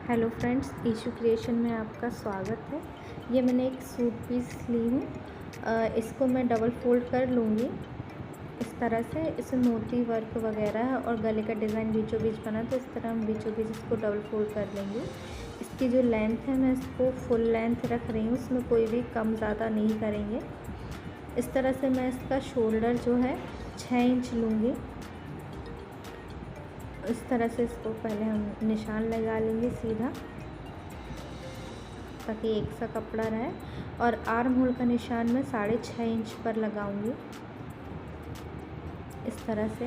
Hello friends, ईशू creation में आपका स्वागत है। ये मैंने एक सूट पीस ली हूँ। इसको मैं डबल फोल्ड कर लूँगी इस तरह से। इसमें मोती वर्क वगैरह है और गले का डिज़ाइन बीचों बीच बना, तो इस तरह हम बीचों बीच इसको डबल फोल्ड कर लेंगे। इसकी जो लेंथ है मैं इसको फुल लेंथ रख रही हूँ, इसमें कोई भी कम ज़्यादा नहीं करेंगे। इस तरह से मैं इसका शोल्डर जो है 6 इंच लूँगी। इस तरह से इसको पहले हम निशान लगा लेंगे सीधा, ताकि एक सा कपड़ा रहे। और आर्म होल का निशान मैं 6.5 इंच पर लगाऊंगी इस तरह से।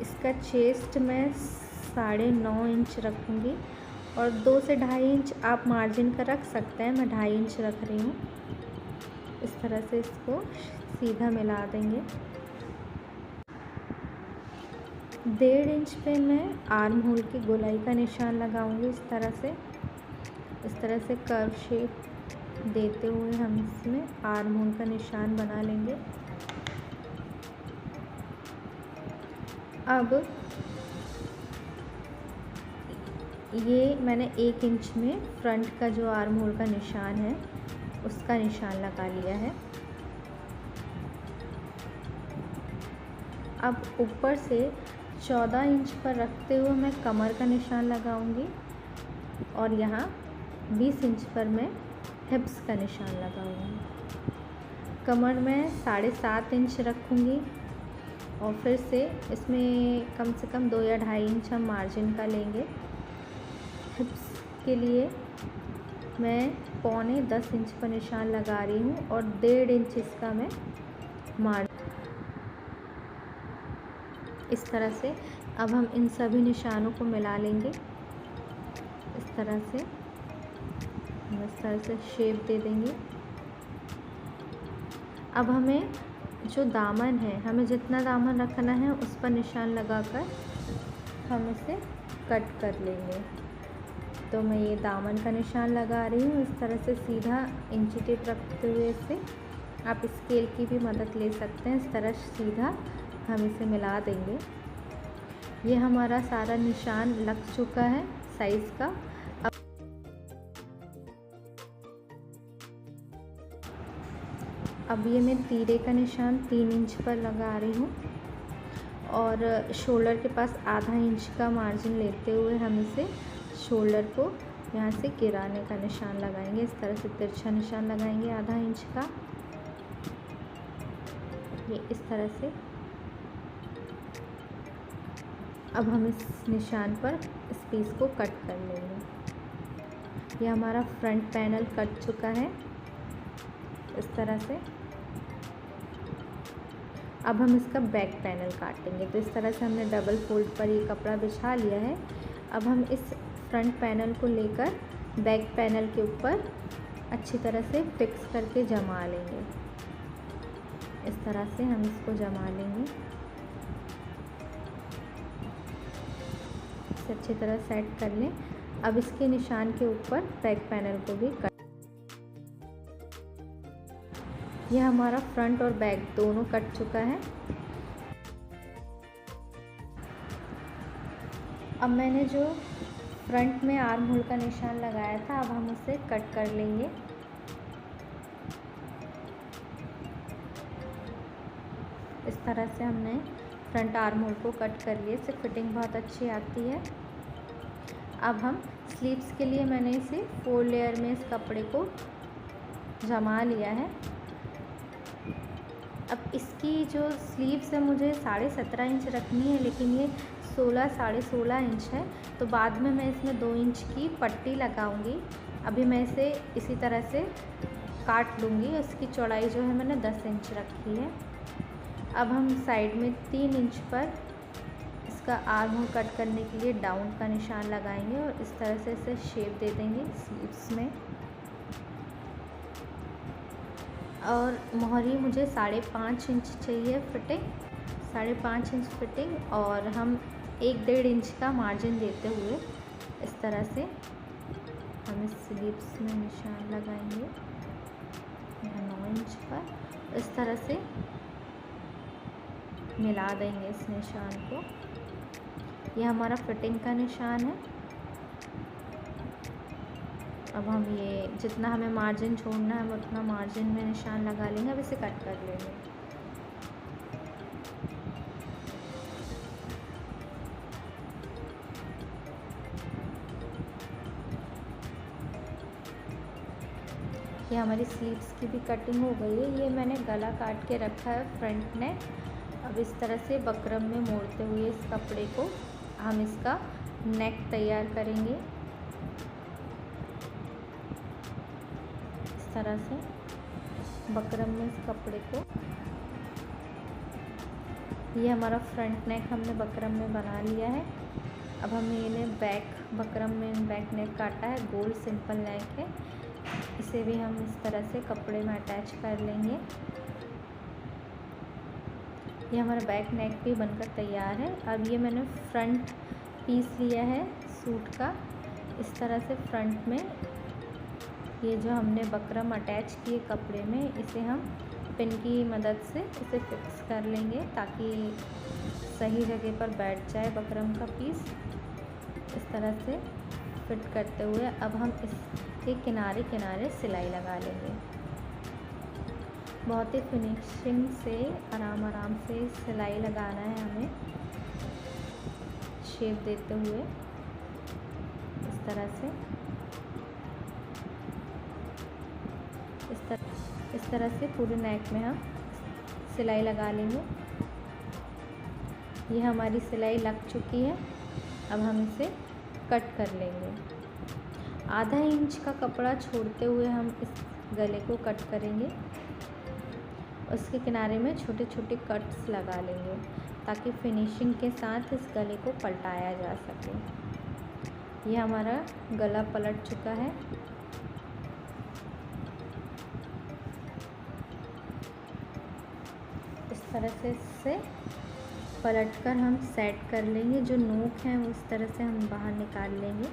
इसका चेस्ट मैं 9.5 इंच रखूँगी और 2 से 2.5 इंच आप मार्जिन का रख सकते हैं, मैं 2.5 इंच रख रही हूँ। इस तरह से इसको सीधा मिला देंगे। 1.5 इंच पे मैं आर्म होल की गोलाई का निशान लगाऊंगी इस तरह से कर्व शेप देते हुए हम इसमें आर्म होल का निशान बना लेंगे। अब ये मैंने 1 इंच में फ्रंट का जो आर्म होल का निशान है उसका निशान लगा लिया है। अब ऊपर से 14 इंच पर रखते हुए मैं कमर का निशान लगाऊंगी और यहाँ 20 इंच पर मैं हिप्स का निशान लगाऊंगी। कमर में 7.5 इंच रखूंगी और फिर से इसमें कम से कम 2 या 2.5 इंच हम मार्जिन का लेंगे। हिप्स के लिए मैं 9.25 इंच पर निशान लगा रही हूँ और 1.5 इंच इसका मैं मार्जिन। इस तरह से अब हम इन सभी निशानों को मिला लेंगे। इस तरह से शेप दे देंगे। अब हमें जो दामन है, हमें जितना दामन रखना है उस पर निशान लगाकर हम इसे कट कर लेंगे। तो मैं ये दामन का निशान लगा रही हूँ इस तरह से सीधा इंची टेप रखते हुए। इसे आप स्केल की भी मदद ले सकते हैं। इस तरह सीधा हम इसे मिला देंगे। ये हमारा सारा निशान लग चुका है साइज़ का। अब ये मैं तीरे का निशान 3 इंच पर लगा रही हूँ और शोल्डर के पास आधा इंच का मार्जिन लेते हुए हम इसे शोल्डर को यहाँ से गिराने का निशान लगाएंगे। इस तरह से तिरछा निशान लगाएंगे आधा इंच का। ये इस तरह से। अब हम इस निशान पर इस पीस को कट कर लेंगे। ये हमारा फ्रंट पैनल कट चुका है इस तरह से। अब हम इसका बैक पैनल काटेंगे। तो इस तरह से हमने डबल फोल्ड पर ये कपड़ा बिछा लिया है। अब हम इस फ्रंट पैनल को लेकर बैक पैनल के ऊपर अच्छी तरह से फिक्स करके जमा लेंगे। इस तरह से हम इसको जमा लेंगे। इसे अच्छी तरह सेट कर लें। अब इसके निशान के ऊपर बैक पैनल को भी कट। यह हमारा फ्रंट और बैक दोनों कट चुका है। अब मैंने जो फ्रंट में आर्म होल का निशान लगाया था, अब हम उसे कट कर लेंगे। इस तरह से हमने फ्रंट आर्म होल को कट कर लिए। इससे फिटिंग बहुत अच्छी आती है। अब हम स्लीव्स के लिए मैंने इसे 4 लेयर में इस कपड़े को जमा लिया है। अब इसकी जो स्लीव्स है मुझे 17.5 इंच रखनी है, लेकिन ये 16 इंच है, तो बाद में मैं इसमें 2 इंच की पट्टी लगाऊंगी। अभी मैं इसे इसी तरह से काट लूँगी। इसकी चौड़ाई जो है मैंने 10 इंच रखी है। अब हम साइड में 3 इंच पर इसका आर्म होल कट करने के लिए डाउन का निशान लगाएंगे और इस तरह से इसे शेप दे देंगे स्लीव्स में। और मोहरी मुझे 5.5 इंच चाहिए फिटिंग, 5.5 इंच फिटिंग। और हम 1-1.5 इंच का मार्जिन देते हुए इस तरह से हम इस स्लीव्स में निशान लगाएंगे 9 इंच पर। इस तरह से मिला देंगे इस निशान को। ये हमारा फिटिंग का निशान है। अब हम ये जितना हमें मार्जिन छोड़ना है हम उतना मार्जिन में निशान लगा लेंगे। अब इसे कट कर लेंगे। ये हमारी स्लीव्स की भी कटिंग हो गई है। ये मैंने गला काट के रखा है फ्रंट नेक। अब इस तरह से बकरम में मोड़ते हुए इस कपड़े को हम इसका नेक तैयार करेंगे। इस तरह से बकरम में इस कपड़े को, ये हमारा फ्रंट नेक हमने बकरम में बना लिया है। अब हमने इन्हें बैक बकरम में बैक नेक काटा है, गोल सिंपल नेक है। इसे भी हम इस तरह से कपड़े में अटैच कर लेंगे। ये हमारा बैक नेक भी बनकर तैयार है। अब ये मैंने फ्रंट पीस लिया है सूट का। इस तरह से फ्रंट में ये जो हमने बकरम अटैच किए कपड़े में, इसे हम पिन की मदद से इसे फिक्स कर लेंगे ताकि सही जगह पर बैठ जाए बकरम का पीस। इस तरह से फिट करते हुए अब हम इसके किनारे किनारे सिलाई लगा लेंगे। बहुत ही फिनिशिंग से आराम से सिलाई लगाना है हमें, शेप देते हुए इस तरह से। इस तरह से पूरे नेक में हम सिलाई लगा लेंगे। ये हमारी सिलाई लग चुकी है। अब हम इसे कट कर लेंगे। आधा इंच का कपड़ा छोड़ते हुए हम इस गले को कट करेंगे। उसके किनारे में छोटे छोटे कट्स लगा लेंगे ताकि फिनिशिंग के साथ इस गले को पलटाया जा सके। ये हमारा गला पलट चुका है। इस तरह से इससे पलटकर हम सेट कर लेंगे। जो नोक हैं वो इस तरह से हम बाहर निकाल लेंगे।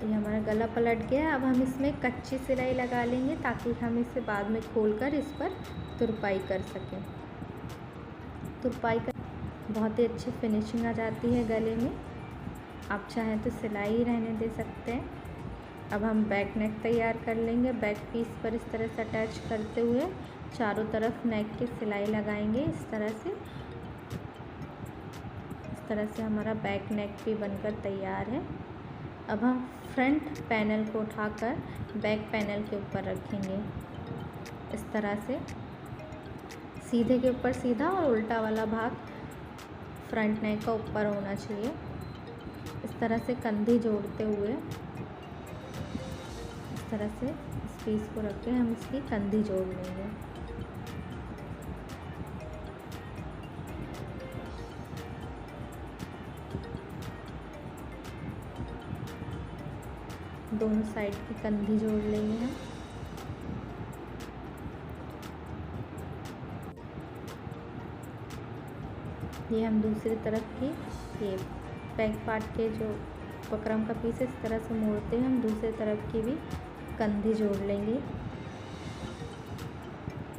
ये हमारा गला पलट गया। अब हम इसमें कच्ची सिलाई लगा लेंगे ताकि हम इसे बाद में खोलकर इस पर तुरपाई कर सकें। तुरपाई कर बहुत ही अच्छी फिनिशिंग आ जाती है गले में। आप चाहें तो सिलाई रहने दे सकते हैं। अब हम बैक नेक तैयार कर लेंगे। बैक पीस पर इस तरह से अटैच करते हुए चारों तरफ नेक की सिलाई लगाएंगे। इस तरह से हमारा बैक नेक भी बनकर तैयार है। अब हम फ्रंट पैनल को उठाकर बैक पैनल के ऊपर रखेंगे। इस तरह से सीधे के ऊपर सीधा और उल्टा वाला भाग फ्रंट नेक का ऊपर होना चाहिए। इस तरह से कंधी जोड़ते हुए इस तरह से इस पीस को रख के हम इसकी कंधी जोड़ लेंगे। दोनों साइड की कंधी जोड़ लेंगे हम। ये हम दूसरी तरफ की ये बैक पार्ट के जो बकरम का पीस है इस तरह से मोड़ते हैं हम दूसरी तरफ की भी कंधी जोड़ लेंगे।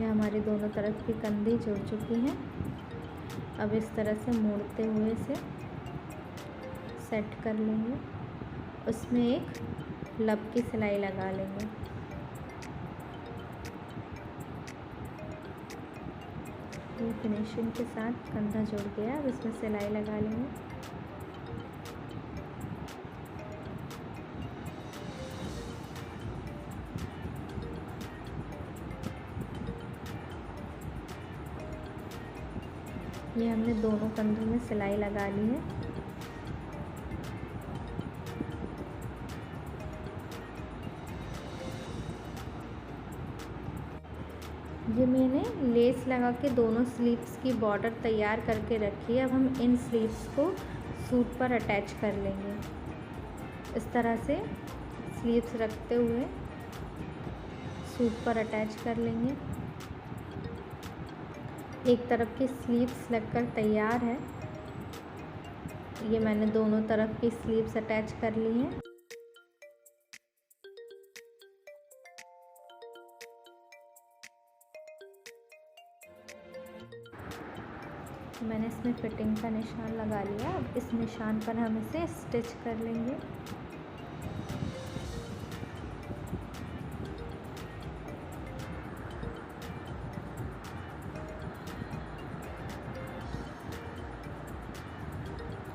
ये हमारी दोनों तरफ की कंधी जुड़ चुकी हैं। अब इस तरह से मोड़ते हुए इसे सेट कर लेंगे। उसमें एक लब की सिलाई लगा लेंगे। ये फिनिशिंग के साथ कंधा जुड़ गया। अब इसमें सिलाई लगा लेंगे। ये हमने दोनों कंधों में सिलाई लगा ली है। ये मैंने लेस लगा के दोनों स्लीव्स की बॉर्डर तैयार करके रखी है। अब हम इन स्लीव्स को सूट पर अटैच कर लेंगे। इस तरह से स्लीव्स रखते हुए सूट पर अटैच कर लेंगे। एक तरफ की स्लीव्स लगकर तैयार है। ये मैंने दोनों तरफ की स्लीव्स अटैच कर ली हैं। मैंने इसमें फिटिंग का निशान लगा लिया। अब इस निशान पर हम इसे स्टिच कर लेंगे।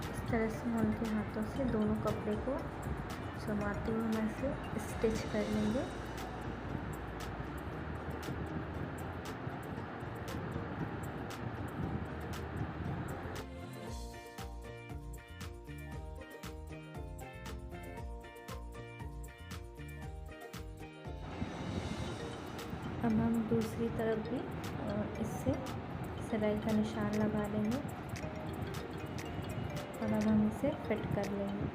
इस तरह से हल्के हाथों से दोनों कपड़े को जमाते हुए हम इसे स्टिच कर लेंगे। अब हम दूसरी तरफ भी इससे सिलाई का निशान लगा लेंगे और अब हम इसे फिट कर लेंगे।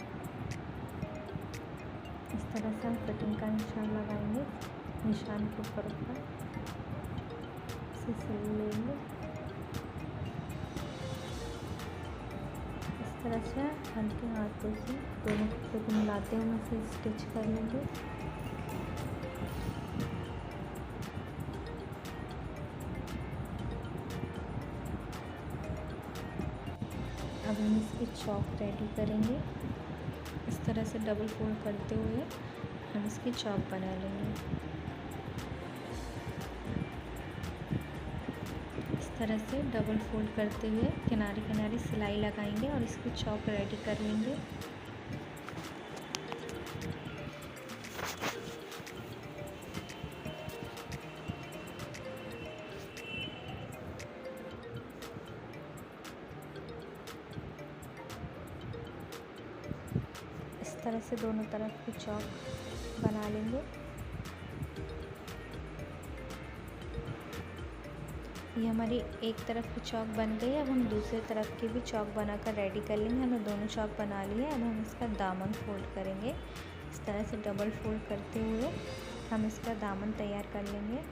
इस तरह से हम फिटिंग का निशान लगाएंगे, निशान के ऊपर इसे सिल लेंगे। इस तरह से हल्के हाथों से दोनों कपड़े को मिलाते हुए हम इसे स्टिच कर लेंगे। अब हम इसकी चौक रेडी करेंगे। इस तरह से डबल फोल्ड करते हुए हम इसकी चौक बना लेंगे। इस तरह से डबल फोल्ड करते हुए किनारे किनारे सिलाई लगाएंगे और इसकी चौक रेडी कर लेंगे। इस तरह से दोनों तरफ की चौक बना लेंगे। ये हमारी एक तरफ की चौक बन गई है। अब हम दूसरी तरफ की भी चौक बनाकर रेडी कर लेंगे। हमने दोनों चौक बना लिए। अब हम इसका दामन फोल्ड करेंगे। इस तरह से डबल फोल्ड करते हुए हम इसका दामन तैयार कर लेंगे।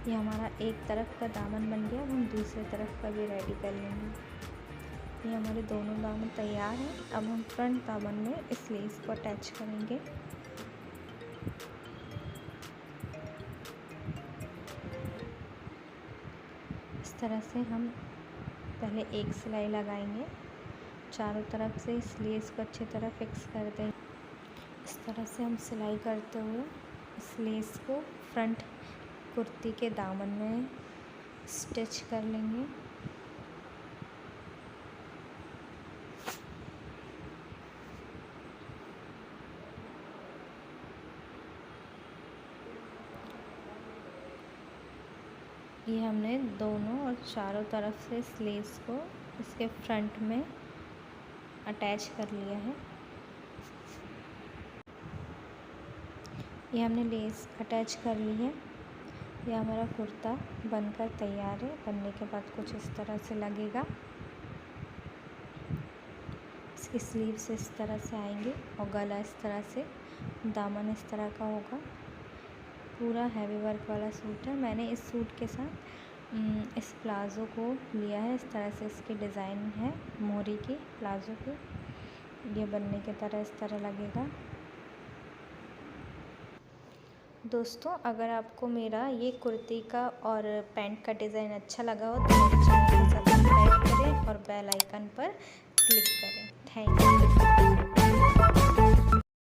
ये हमारा एक तरफ का दामन बन गया। अब हम दूसरी तरफ का भी रेडी कर लेंगे। ये हमारे दोनों दामन तैयार हैं। अब हम फ्रंट दामन में इस लेस को अटैच करेंगे। इस तरह से हम पहले एक सिलाई लगाएंगे, चारों तरफ से इस लेस को अच्छी तरह फिक्स कर देंगे। इस तरह से हम सिलाई करते हुए इस लेस को फ्रंट कुर्ती के दामन में स्टिच कर लेंगे। ये हमने दोनों और चारों तरफ से इस लेस को इसके फ्रंट में अटैच कर लिया है। ये हमने लेस अटैच कर ली है। ये हमारा कुर्ता बनकर तैयार है। बनने के बाद कुछ इस तरह से लगेगा। इसकी स्लीव्स इस तरह से आएंगी और गला इस तरह से, दामन इस तरह का होगा। पूरा हैवी वर्क वाला सूट है। मैंने इस सूट के साथ इस प्लाज़ो को लिया है। इस तरह से इसकी डिज़ाइन है मोहरी की प्लाज़ो की। ये बनने की तरह इस तरह लगेगा। दोस्तों, अगर आपको मेरा ये कुर्ती का और पैंट का डिज़ाइन अच्छा लगा हो तो मेरे चैनल को सब्सक्राइब करें और बेल आइकन पर क्लिक करें। Thank you.